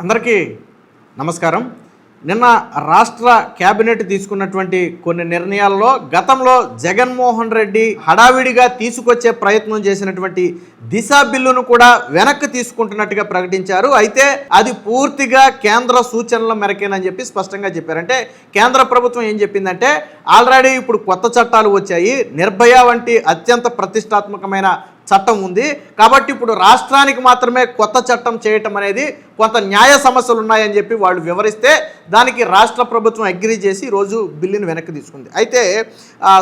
అందరికీ నమస్కారం. నిన్న రాష్ట్ర కేబినెట్ తీసుకున్నటువంటి కొన్ని నిర్ణయాల్లో గతంలో జగన్మోహన్ రెడ్డి హడావిడిగా తీసుకొచ్చే ప్రయత్నం చేసినటువంటి దిశ బిల్లును కూడా వెనక్కి తీసుకుంటున్నట్టుగా ప్రకటించారు. అయితే అది పూర్తిగా కేంద్ర సూచనల మేరకేనని చెప్పి స్పష్టంగా చెప్పారు. అంటే కేంద్ర ప్రభుత్వం ఏం చెప్పిందంటే ఆల్రెడీ ఇప్పుడు కొత్త చట్టాలు వచ్చాయి, నిర్భయ వంటి అత్యంత ప్రతిష్టాత్మకమైన చట్టం ఉంది కాబట్టి ఇప్పుడు రాష్ట్రానికి మాత్రమే కొత్త చట్టం చేయటం అనేది కొంత న్యాయ సమస్యలు ఉన్నాయని చెప్పి వాళ్ళు వివరిస్తే దానికి రాష్ట్ర ప్రభుత్వం అగ్రీ చేసి ఈరోజు బిల్లును వెనక్కి తీసుకుంది. అయితే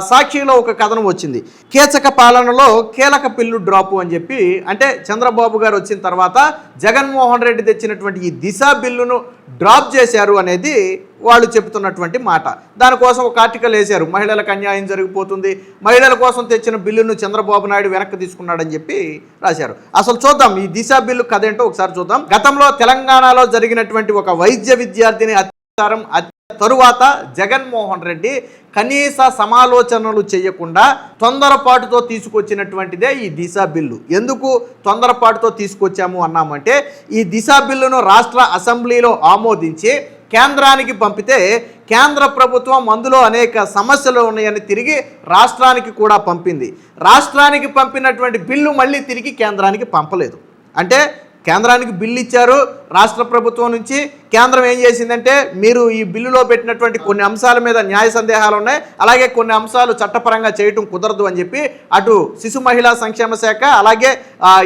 సాక్షిలో ఒక కథనం వచ్చింది, కీచక పాలనలో కీలక బిల్లు డ్రాపు అని చెప్పి. అంటే చంద్రబాబు గారు వచ్చిన తర్వాత జగన్మోహన్ రెడ్డి తెచ్చినటువంటి ఈ దిశ బిల్లును డ్రాప్ చేశారు అనేది వాళ్ళు చెబుతున్నటువంటి మాట. దానికోసం ఒక ఆర్టికల్ వేశారు, మహిళలకు అన్యాయం జరిగిపోతుంది, మహిళల కోసం తెచ్చిన బిల్లును చంద్రబాబు నాయుడు వెనక్కి తీసుకున్నాడని చెప్పి రాశారు. అసలు చూద్దాం ఈ దిశ బిల్లు కథ ఏంటో ఒకసారి చూద్దాం. గతంలో తెలంగాణలో జరిగినటువంటి ఒక వైద్య విద్యార్థిని అత్యాచారం తరువాత జగన్మోహన్ రెడ్డి కనీస సమాలోచనలు చేయకుండా తొందరపాటుతో తీసుకొచ్చినటువంటిదే ఈ దిశ బిల్లు. ఎందుకు తొందరపాటుతో తీసుకొచ్చాము అన్నామంటే ఈ దిశ బిల్లును రాష్ట్ర అసెంబ్లీలో ఆమోదించి కేంద్రానికి పంపితే కేంద్ర ప్రభుత్వం అందులో అనేక సమస్యలు ఉన్నాయని తిరిగి రాష్ట్రానికి కూడా పంపింది. రాష్ట్రానికి పంపినటువంటి బిల్లు మళ్ళీ తిరిగి కేంద్రానికి పంపలేదు. అంటే కేంద్రానికి బిల్లు ఇచ్చారు రాష్ట్ర ప్రభుత్వం నుంచి, కేంద్రం ఏం చేసిందంటే మీరు ఈ బిల్లులో పెట్టినటువంటి కొన్ని అంశాల మీద న్యాయ సందేహాలు ఉన్నాయి, అలాగే కొన్ని అంశాలు చట్టపరంగా చేయటం కుదరదు అని చెప్పి అటు శిశు మహిళా సంక్షేమ శాఖ అలాగే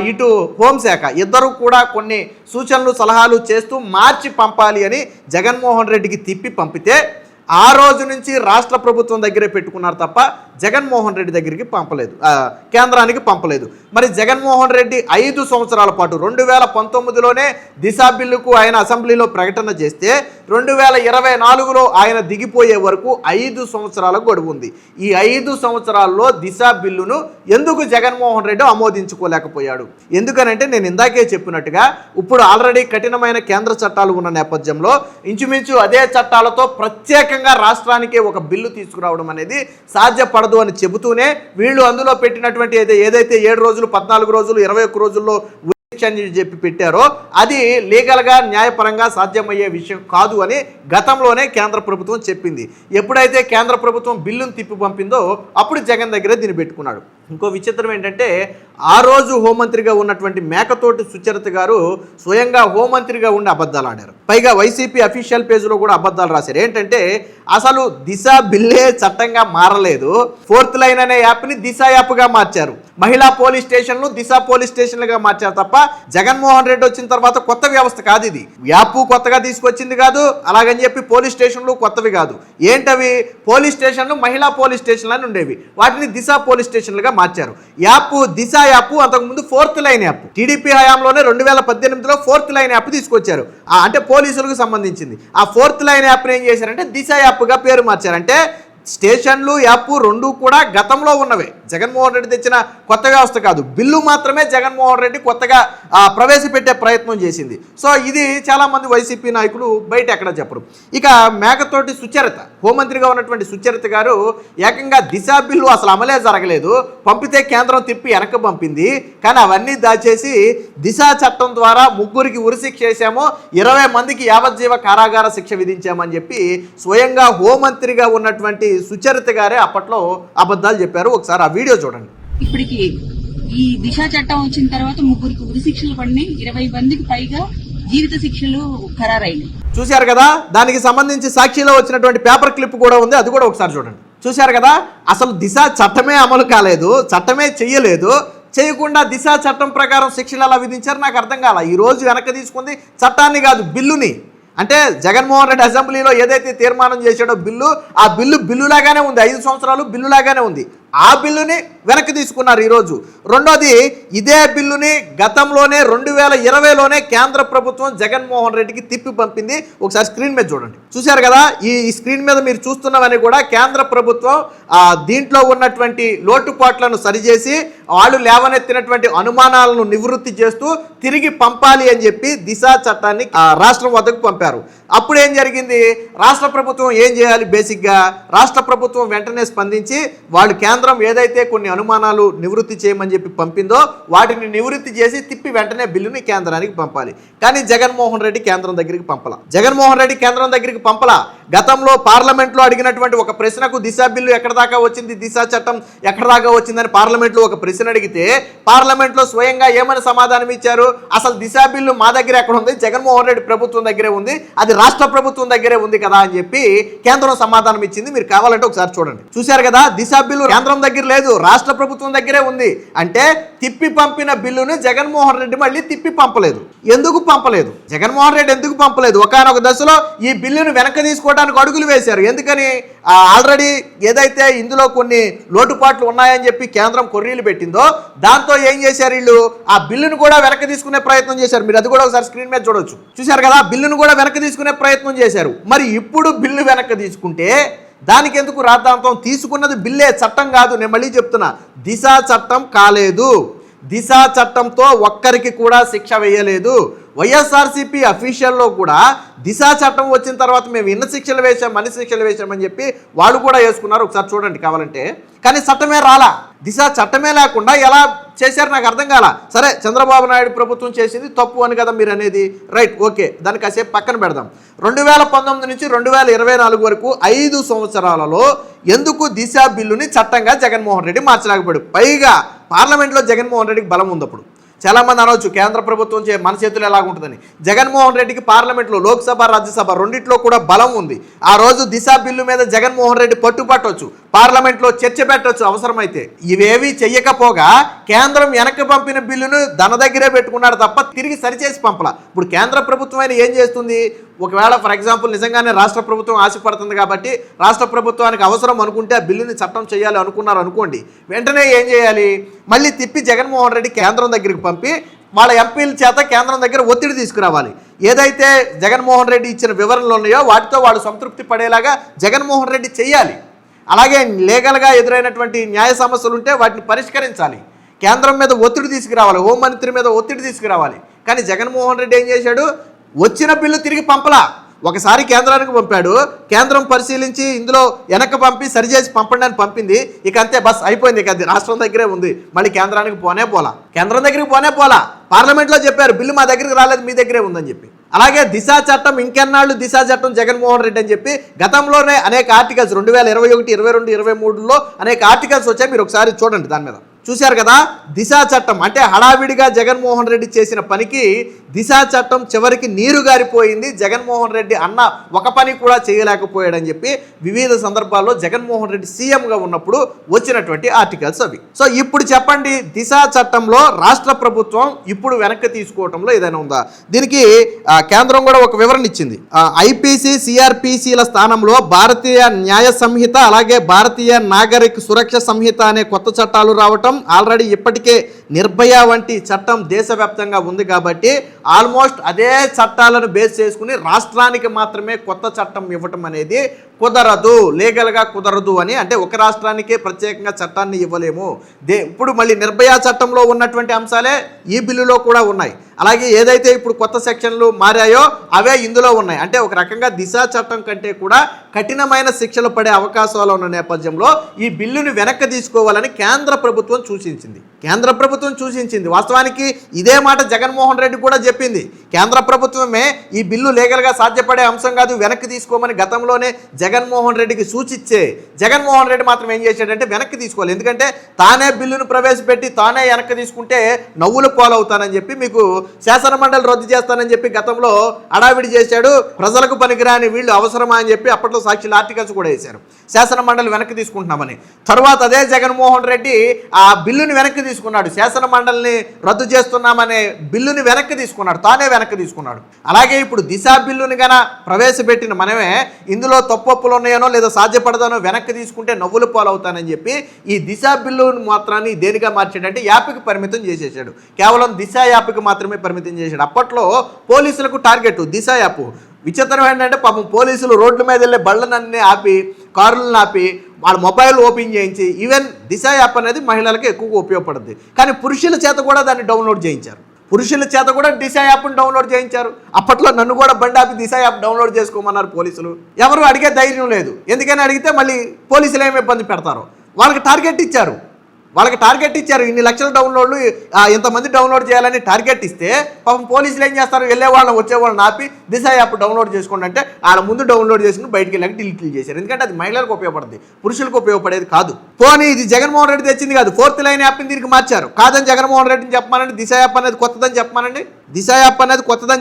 ఇటు హోంశాఖ ఇద్దరు కూడా కొన్ని సూచనలు సలహాలు చేస్తూ మార్చి పంపాలి అని జగన్మోహన్ రెడ్డికి తిప్పి పంపితే ఆ రోజు నుంచి రాష్ట్ర ప్రభుత్వం దగ్గరే పెట్టుకున్నారు తప్ప జగన్మోహన్ రెడ్డి దగ్గరికి పంపలేదు, కేంద్రానికి పంపలేదు. మరి జగన్మోహన్ రెడ్డి 5 సంవత్సరాల పాటు 2019లోనే దిశ బిల్లుకు ఆయన అసెంబ్లీలో ప్రకటన చేస్తే 2024లో ఆయన దిగిపోయే వరకు 5 సంవత్సరాల గడువు ఉంది. ఈ 5 సంవత్సరాల్లో దిశ బిల్లును ఎందుకు జగన్మోహన్ రెడ్డి ఆమోదించుకోలేకపోయాడు? ఎందుకనంటే నేను ఇందాకే చెప్పినట్టుగా ఇప్పుడు ఆల్రెడీ కఠినమైన కేంద్ర చట్టాలు ఉన్న నేపథ్యంలో ఇంచుమించు అదే చట్టాలతో ప్రత్యేకంగా రాష్ట్రానికి ఒక బిల్లు తీసుకురావడం అనేది సాధ్యపడదు అని చెబుతూనే వీళ్ళు అందులో పెట్టినటువంటి ఏదైతే 7 రోజులు 14 రోజులు 21 రోజుల్లో అని చెప్పి పెట్టారో అది లీగల్గా న్యాయపరంగా సాధ్యమయ్యే విషయం కాదు అని గతంలోనే కేంద్ర ప్రభుత్వం చెప్పింది. ఎప్పుడైతే కేంద్ర ప్రభుత్వం బిల్లును తిప్పి పంపిందో అప్పుడు జగన్ దగ్గరే దీన్ని పెట్టుకున్నాడు. ఇంకో విచిత్రం ఏంటంటే ఆ రోజు హోంమంత్రిగా ఉన్నటువంటి మేకతోటి సుచరిత గారు స్వయంగా హోంమంత్రిగా ఉండి అబద్ధాలు ఆడారు. పైగా వైసీపీ అఫీషియల్ పేజ్లో కూడా అబద్ధాలు రాశారు. ఏంటంటే అసలు దిశ బిల్లే చట్టంగా మారలేదు, 4th లైన్ అనే యాప్ని దిశ యాప్గా మార్చారు, మహిళా పోలీస్ స్టేషన్లు దిశ పోలీస్ స్టేషన్లుగా మార్చారు తప్ప జగన్మోహన్ రెడ్డి వచ్చిన తర్వాత కొత్త వ్యవస్థ కాదు ఇది. యాప్ కొత్తగా తీసుకొచ్చింది కాదు, అలాగని చెప్పి పోలీస్ స్టేషన్లు కొత్తవి కాదు. ఏంటవి? పోలీస్ స్టేషన్లు మహిళా పోలీస్ స్టేషన్లు అని ఉండేవి, వాటిని దిశ పోలీస్ స్టేషన్లుగా మార్చారు. యాప్ దిశ యాప్ అంతకుముందు 4th లైన్ యాప్, టీడీపీ హయాంలోనే 2018లో 4th లైన్ యాప్ తీసుకొచ్చారు, అంటే పోలీసులకు సంబంధించింది. ఆ 4th లైన్ యాప్ని ఏం చేశారంటే దిశ యాప్గా పేరు మార్చారు. అంటే స్టేషన్లు యాప్ రెండు కూడా గతంలో ఉన్నవే, జగన్మోహన్ రెడ్డి తెచ్చిన కొత్త వ్యవస్థ కాదు. బిల్లు మాత్రమే జగన్మోహన్ రెడ్డి కొత్తగా ప్రవేశపెట్టే ప్రయత్నం చేసింది. సో ఇది చాలామంది వైసీపీ నాయకులు బయట ఎక్కడ చెప్పరు. ఇక మేకతోటి సుచరిత, హోంమంత్రిగా ఉన్నటువంటి సుచరిత గారు ఏకంగా దిశ బిల్లు అసలు అమలే జరగలేదు, పంపితే కేంద్రం తిప్పి వెనక్కి పంపింది, కానీ అవన్నీ దాచేసి దిశ చట్టం ద్వారా 3కి ఉరిశిక్ష చేశాము, 20 మందికి యావజ్జీవ కారాగార శిక్ష విధించామని చెప్పి స్వయంగా హోంమంత్రిగా ఉన్నటువంటి సుచరిత గారే అప్పట్లో అబద్ధాలు చెప్పారు. ఒకసారి ఆ వీడియో చూడండి. ఇప్పటికి ఈ దిశ చట్టం వచ్చిన తర్వాత 3కి ఉరి శిక్షలు పడినాయి, 20 మందికి పైగా జీవిత శిక్షలు ఖరారైనాయి. చూశారు కదా, దానికి సంబంధించి సాక్షిలో వచ్చినటువంటి పేపర్ క్లిప్ కూడా ఉంది, అది కూడా ఒకసారి చూడండి. చూశారు కదా, అసలు దిశ చట్టమే అమలు కాలేదు, చట్టమే చెయ్యలేదు, చేయకుండా దిశ చట్టం ప్రకారం శిక్షలు ఎలా విధించారు నాకు అర్థం కాల. ఈ రోజు వెనక్కి తీసుకుంది చట్టాన్ని కాదు, బిల్లుని. అంటే జగన్మోహన్ రెడ్డి అసెంబ్లీలో ఏదైతే తీర్మానం చేశాడో బిల్లు, ఆ బిల్లులాగానే ఉంది, 5 సంవత్సరాలు బిల్లులాగానే ఉంది. ఆ బిల్లుని వెనక్కి తీసుకున్నారు ఈరోజు. రెండోది, ఇదే బిల్లుని గతంలోనే 2020లోనే కేంద్ర ప్రభుత్వం జగన్మోహన్ రెడ్డికి తిప్పి పంపింది. ఒకసారి స్క్రీన్ మీద చూడండి. చూశారు కదా, ఈ స్క్రీన్ మీద మీరు చూస్తున్నవని కూడా కేంద్ర ప్రభుత్వం దీంట్లో ఉన్నటువంటి లోటుపాట్లను సరిచేసి వాళ్ళు లేవనెత్తినటువంటి అనుమానాలను నివృత్తి చేస్తూ తిరిగి పంపాలి అని చెప్పి దిశ చట్టాన్ని రాష్ట్రం వద్దకు పంపారు. అప్పుడు ఏం జరిగింది? రాష్ట్ర ప్రభుత్వం ఏం చేయాలి? బేసిక్గా రాష్ట్ర ప్రభుత్వం వెంటనే స్పందించి వాళ్ళు కేంద్ర కేంద్రం ఏదైతే కొన్ని అనుమానాలు నివృత్తి చేయమని చెప్పి పంపిందో వాటిని నివృత్తి చేసి తిప్పి వెంటనే బిల్లుని కేంద్రానికి పంపాలి. కానీ జగన్మోహన్ రెడ్డి కేంద్రం దగ్గరికి పంపలా. జగన్మోహన్ రెడ్డి కేంద్రం దగ్గరికి పంపలా. గతంలో పార్లమెంట్లో అడిగినటువంటి ఒక ప్రశ్నకు దిశ బిల్లు ఎక్కడ దాకా వచ్చింది, దిశ చట్టం ఎక్కడ దాకా వచ్చిందని పార్లమెంట్లో ఒక ప్రశ్న అడిగితే పార్లమెంట్లో స్వయంగా ఏమని సమాధానం ఇచ్చారు? అసలు దిశ బిల్లు మా దగ్గర ఎక్కడ ఉంది, జగన్మోహన్ రెడ్డి ప్రభుత్వం దగ్గరే ఉంది, అది రాష్ట్ర ప్రభుత్వం దగ్గరే ఉంది కదా అని చెప్పి కేంద్రం సమాధానం ఇచ్చింది. మీరు కావాలంటే ఒకసారి చూడండి. చూశారు కదా, దిశ బిల్లు కేంద్రం దగ్గర లేదు, రాష్ట్ర ప్రభుత్వం దగ్గరే ఉంది. అంటే తిప్పి పంపిన బిల్లును జగన్మోహన్ రెడ్డి మళ్ళీ తిప్పి పంపలేదు. ఎందుకు పంపలేదు? జగన్మోహన్ రెడ్డి ఎందుకు పంపలేదు? ఒకానొక దశలో ఈ బిల్లును వెనక్కి తీసుకోవడానికి అడుగులు వేశారు. ఎందుకని? ఆల్రెడీ ఏదైతే ఇందులో కొన్ని లోటుపాట్లు ఉన్నాయని చెప్పి కేంద్రం కొర్రీలు పెట్టిందో దాంతో ఏం చేశారు వీళ్ళు? ఆ బిల్లును కూడా వెనక్కి తీసుకునే ప్రయత్నం చేశారు. మీరు అది కూడా ఒకసారి స్క్రీన్ మీద చూడొచ్చు. చూశారు కదా, బిల్లును కూడా వెనక్కి తీసుకునే ప్రయత్నం చేశారు. మరి ఇప్పుడు బిల్లు వెనక్కి తీసుకుంటే దానికి ఎందుకు రాద్ధాంతం? తీసుకున్నది బిల్లే, చట్టం కాదు. నేను మళ్ళీ చెప్తున్నా, దిశ చట్టం కాలేదు. దిశ చట్టంతో ఒక్కరికి కూడా శిక్ష వేయలేదు. వైఎస్ఆర్సీపీ అఫీషియల్లో కూడా దిశ చట్టం వచ్చిన తర్వాత మేము ఇన్న శిక్షలు వేసాం, అన్ని శిక్షలు వేసామని చెప్పి వాళ్ళు కూడా వేసుకున్నారు. ఒకసారి చూడండి కావాలంటే. కానీ చట్టమే రాలా. దిశ చట్టమే లేకుండా ఎలా చేశారు నాకు అర్థం కాల. సరే, చంద్రబాబు నాయుడు ప్రభుత్వం చేసింది తప్పు అని కదా మీరు అనేది, రైట్, ఓకే, దాన్ని కాసేపు పక్కన పెడదాం. 2019 నుంచి 2024 వరకు 5 సంవత్సరాలలో ఎందుకు దిశ బిల్లుని చట్టంగా జగన్మోహన్ రెడ్డి మార్చలేకపోయాడు? పైగా పార్లమెంట్లో జగన్మోహన్ రెడ్డికి బలం ఉంది. అప్పుడు చాలామంది అనవచ్చు కేంద్ర ప్రభుత్వం మన చేతులు ఎలాగుంటుందని. జగన్మోహన్ రెడ్డికి పార్లమెంట్లో లోక్సభ రాజ్యసభ రెండిట్లో కూడా బలం ఉంది. ఆ రోజు దిశ బిల్లు మీద జగన్మోహన్ రెడ్డి పట్టుపట్టవచ్చు, పార్లమెంట్లో చర్చ పెట్టవచ్చు అవసరమైతే. ఇవేవి చెయ్యకపోగా కేంద్రం వెనక్కి పంపిన బిల్లును తన దగ్గరే పెట్టుకున్నాడు తప్ప తిరిగి సరిచేసి పంపలా. ఇప్పుడు కేంద్ర ప్రభుత్వం అయినా ఏం చేస్తుంది? ఒకవేళ ఫర్ ఎగ్జాంపుల్ నిజంగానే రాష్ట్ర ప్రభుత్వం ఆశపడుతుంది కాబట్టి రాష్ట్ర ప్రభుత్వానికి అవసరం అనుకుంటే ఆ బిల్లుని చట్టం చేయాలి అనుకున్నారు అనుకోండి, వెంటనే ఏం చేయాలి? మళ్ళీ తిప్పి జగన్మోహన్ రెడ్డి కేంద్రం దగ్గరికి పంపి వాళ్ళ ఎంపీల చేత కేంద్రం దగ్గర ఒత్తిడి తీసుకురావాలి. ఏదైతే జగన్మోహన్ రెడ్డి ఇచ్చిన వివరణలు ఉన్నాయో వాటితో వాళ్ళు సంతృప్తి పడేలాగా జగన్మోహన్ రెడ్డి చేయాలి. అలాగే లీగల్గా ఎదురైనటువంటి న్యాయ సమస్యలు ఉంటే వాటిని పరిష్కరించాలి. కేంద్రం మీద ఒత్తిడి తీసుకురావాలి, హోంమంత్రి మీద ఒత్తిడి తీసుకురావాలి. కానీ జగన్మోహన్ రెడ్డి ఏం చేశాడు? వచ్చిన బిల్లు తిరిగి పంపలా. ఒకసారి కేంద్రానికి పంపాడు, కేంద్రం పరిశీలించి ఇందులో వెనక్కి పంపి సరిచేసి పంపండి అని పంపింది. ఇక అంతే, బస్ అయిపోయింది. ఇక అది రాష్ట్రం దగ్గరే ఉంది, మళ్ళీ కేంద్రానికి పోలా. కేంద్రం దగ్గరికి పోలా. పార్లమెంట్లో చెప్పారు బిల్లు మా దగ్గరికి రాలేదు, మీ దగ్గరే ఉందని చెప్పి. అలాగే దిశ చట్టం ఇంకెన్నాళ్ళు దిశ చట్టం జగన్మోహన్ రెడ్డి అని చెప్పి గతంలోనే అనేక ఆర్టికల్స్ 2021, 22, 23లో అనేక ఆర్టికల్స్ వచ్చాయి. మీరు ఒకసారి చూడండి దాని మీద. చూశారు కదా, దిశ చట్టం అంటే హడావిడిగా జగన్మోహన్ రెడ్డి చేసిన పనికి దిశ చట్టం చివరికి నీరు గారిపోయింది. జగన్మోహన్ రెడ్డి అన్న ఒక పని కూడా చేయలేకపోయాడని చెప్పి వివిధ సందర్భాల్లో జగన్మోహన్ రెడ్డి సీఎంగా ఉన్నప్పుడు వచ్చినటువంటి ఆర్టికల్స్ అవి. సో ఇప్పుడు చెప్పండి, దిశ చట్టంలో రాష్ట్ర ప్రభుత్వం ఇప్పుడు వెనక్కి తీసుకోవడంలో ఏదైనా ఉందా? దీనికి కేంద్రం కూడా ఒక వివరణ ఇచ్చింది. ఐపీసీ, సిఆర్పిసిల స్థానంలో భారతీయ న్యాయ సంహిత అలాగే భారతీయ నాగరిక సురక్ష సంహిత అనే కొత్త చట్టాలు రావటం, ఆల్రెడీ ఇప్పటికే నిర్భయ వంటి చట్టం దేశవ్యాప్తంగా ఉంది కాబట్టి ఆల్మోస్ట్ అదే చట్టాలను బేస్ చేసుకుని రాష్ట్రానికి మాత్రమే కొత్త చట్టం ఇవ్వటం అనేది కుదరదు, లీగల్గా కుదరదు అని. అంటే ఒక రాష్ట్రానికే ప్రత్యేకంగా చట్టాన్ని ఇవ్వలేము. ఇప్పుడు మళ్ళీ నిర్భయ చట్టంలో ఉన్నటువంటి అంశాలే ఈ బిల్లులో కూడా ఉన్నాయి. అలాగే ఏదైతే ఇప్పుడు కొత్త సెక్షన్లు మారాయో అవే ఇందులో ఉన్నాయి. అంటే ఒక రకంగా దిశ చట్టం కంటే కూడా కఠినమైన శిక్షలు పడే అవకాశాలు ఉన్న నేపథ్యంలో ఈ బిల్లుని వెనక్కి తీసుకోవాలని కేంద్ర ప్రభుత్వం సూచించింది. వాస్తవానికి ఇదే మాట జగన్మోహన్ రెడ్డి కూడా చెప్పింది. కేంద్ర ప్రభుత్వమే ఈ బిల్లు లీగల్గా సాధ్యపడే అంశం కాదు, వెనక్కి తీసుకోమని గతంలోనే జగన్మోహన్ రెడ్డికి సూచిచ్చే జగన్మోహన్ రెడ్డి మాత్రం ఏం చేశాడంటే వెనక్కి తీసుకోవాలి. ఎందుకంటే తానే బిల్లును ప్రవేశపెట్టి తానే వెనక్కి తీసుకుంటే నవ్వులు పాలవుతానని చెప్పి మీకు శాసన మండలి రద్దు చేస్తానని చెప్పి గతంలో అడావిడి చేశాడు. ప్రజలకు పనికిరాని వీళ్ళు అవసరమా అని చెప్పి అప్పట్లో సాక్షులు ఆర్టికల్స్ కూడా వేశారు శాసన మండలి వెనక్కి తీసుకుంటున్నామని. తర్వాత అదే జగన్మోహన్ రెడ్డి ఆ బిల్లుని వెనక్కి తీసుకున్నాడు, శాసన మండలిని రద్దు చేస్తున్నామనే బిల్లుని వెనక్కి తీసుకున్నాడు, తానే వెనక్కి తీసుకున్నాడు. అలాగే ఇప్పుడు దిశ బిల్లుని గన ప్రవేశపెట్టిన మనమే ఇందులో తప్పొప్పులు ఉన్నాయనో లేదా సాధ్యపడదానో వెనక్కి తీసుకుంటే నవ్వులు పాలవుతానని చెప్పి ఈ దిశ బిల్లుని మాత్రాన్ని దేనిగా మార్చాడంటే యాప్కి పరిమితం చేసేసాడు. కేవలం దిశ యాప్కి మాత్రమే పరిమితం చేశాడు. అప్పట్లో పోలీసులకు టార్గెట్ దిశ యాప్. విచిత్రం ఏంటంటే పాపం పోలీసులు రోడ్ల మీద వెళ్ళే బళ్ళనన్నీ ఆపి, కారులను ఆపి, వాళ్ళ మొబైల్ ఓపెన్ చేయించి, ఈవెన్ దిశ యాప్ అనేది మహిళలకు ఎక్కువగా ఉపయోగపడుతుంది. కానీ పురుషుల చేత కూడా దాన్ని డౌన్లోడ్ చేయించారు. పురుషుల చేత కూడా దిశ యాప్ను డౌన్లోడ్ చేయించారు. అప్పట్లో నన్ను కూడా బండి ఆపి దిశ యాప్ డౌన్లోడ్ చేసుకోమన్నారు పోలీసులు. ఎవరు అడిగే ధైర్యం లేదు. ఎందుకని అడిగితే మళ్ళీ పోలీసులు ఏమి ఇబ్బంది పెడతారో. వాళ్ళకి టార్గెట్ ఇచ్చారు ఇన్ని లక్షల డౌన్లోడ్లు ఇంతమంది డౌన్లోడ్ చేయాలని టార్గెట్ ఇస్తే పాపం పోలీసులు ఏం చేస్తారు, వెళ్ళే వాళ్ళని వచ్చే వాళ్ళని ఆపి దిశ యాప్ డౌన్లోడ్ చేసుకోండి అంటే ఆడ ముందు డౌన్లోడ్ చేసుకుని బయటికి వెళ్ళాక డిలీట్ చేశారు. ఎందుకంటే అది మహిళలకు ఉపయోగపడుతుంది, పురుషులకు ఉపయోగపడేది కాదు. పోనీ ఇది జగన్మోహన్ రెడ్డి తెచ్చింది కాదు, 4th లైన్ యాప్ని దీనికి మార్చారు. కాదని జగన్మోహన్ రెడ్డిని చెప్పమానండి, దిశ యాప్ అనేది కొత్తదని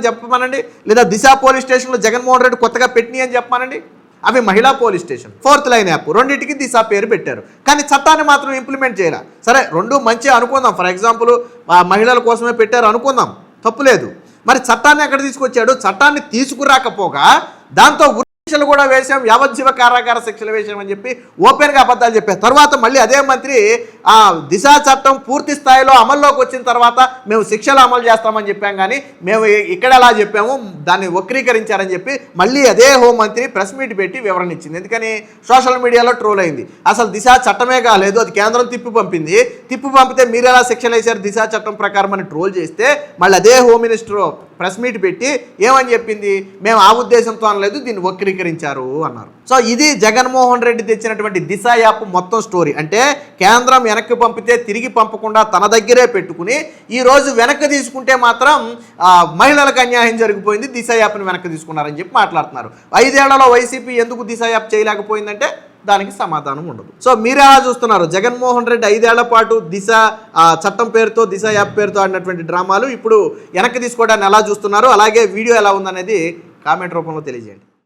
చెప్పమానండి, లేదా దిశ పోలీస్ స్టేషన్లో జగన్మోహన్ రెడ్డి కొత్తగా పెట్టినాయి అని చెప్పమానండి. అవి మహిళా police station, 4th line app, రెండింటికి దిశ పేరు పెట్టారు. కానీ చట్టాన్ని మాత్రం ఇంప్లిమెంట్ చేయాలి. సరే, రెండు మంచి అనుకుందాం, ఫర్ ఎగ్జాంపుల్ మహిళల కోసమే పెట్టారు అనుకుందాం, తప్పులేదు. మరి చట్టాన్ని ఎక్కడ తీసుకొచ్చాడు? చట్టాన్ని తీసుకురాకపోగా దాంతో శిక్షలు కూడా వేసాం, యావజ్జీవ కారాగార శిక్షలు వేసామని చెప్పి ఓపెన్గా అబద్ధాలు చెప్పారు. తర్వాత మళ్ళీ అదే మంత్రి దిశ చట్టం పూర్తి స్థాయిలో అమల్లోకి వచ్చిన తర్వాత మేము శిక్షలు అమలు చేస్తామని చెప్పాం, కానీ మేము ఇక్కడ ఎలా చెప్పాము దాన్ని వక్రీకరించారని చెప్పి మళ్ళీ అదే హోంమంత్రి ప్రెస్ మీట్ పెట్టి వివరణ ఇచ్చింది. ఎందుకని? సోషల్ మీడియాలో ట్రోల్ అయింది. అసలు దిశ చట్టమే కాలేదు, అది కేంద్రం తిప్పి పంపితే మీరు ఎలా శిక్షలు వేశారు దిశ చట్టం ప్రకారం అని ట్రోల్ చేస్తే మళ్ళీ అదే హోమ్ మినిస్టర్ ప్రెస్ మీట్ పెట్టి ఏమని చెప్పింది, మేము ఆ ఉద్దేశంతో అనలేదు, దీన్ని వక్రీకరించారు అన్నారు. సో ఇది జగన్మోహన్ రెడ్డి తెచ్చినటువంటి దిశ యాప్ మొత్తం స్టోరీ. అంటే కేంద్రం వెనక్కి పంపితే తిరిగి పంపకుండా తన దగ్గరే పెట్టుకుని ఈరోజు వెనక్కి తీసుకుంటే మాత్రం మహిళలకు అన్యాయం జరిగిపోయింది, దిశ యాప్ని వెనక్కి తీసుకున్నారని చెప్పి మాట్లాడుతున్నారు. 5 ఏళ్లలో వైసీపీ ఎందుకు దిశ యాప్ చేయలేకపోయిందంటే దానికి సమాధానం ఉండదు. సో మీరు ఎలా చూస్తున్నారు? జగన్మోహన్ రెడ్డి 5 ఏళ్ల పాటు దిశ చట్టం పేరుతో, దిశ యాప్ పేరుతో ఆడినటువంటి డ్రామాలు ఇప్పుడు వెనక్కి తీసుకోవడాన్ని ఎలా చూస్తున్నారు, అలాగే వీడియో ఎలా ఉందనేది కామెంట్ రూపంలో తెలియజేయండి.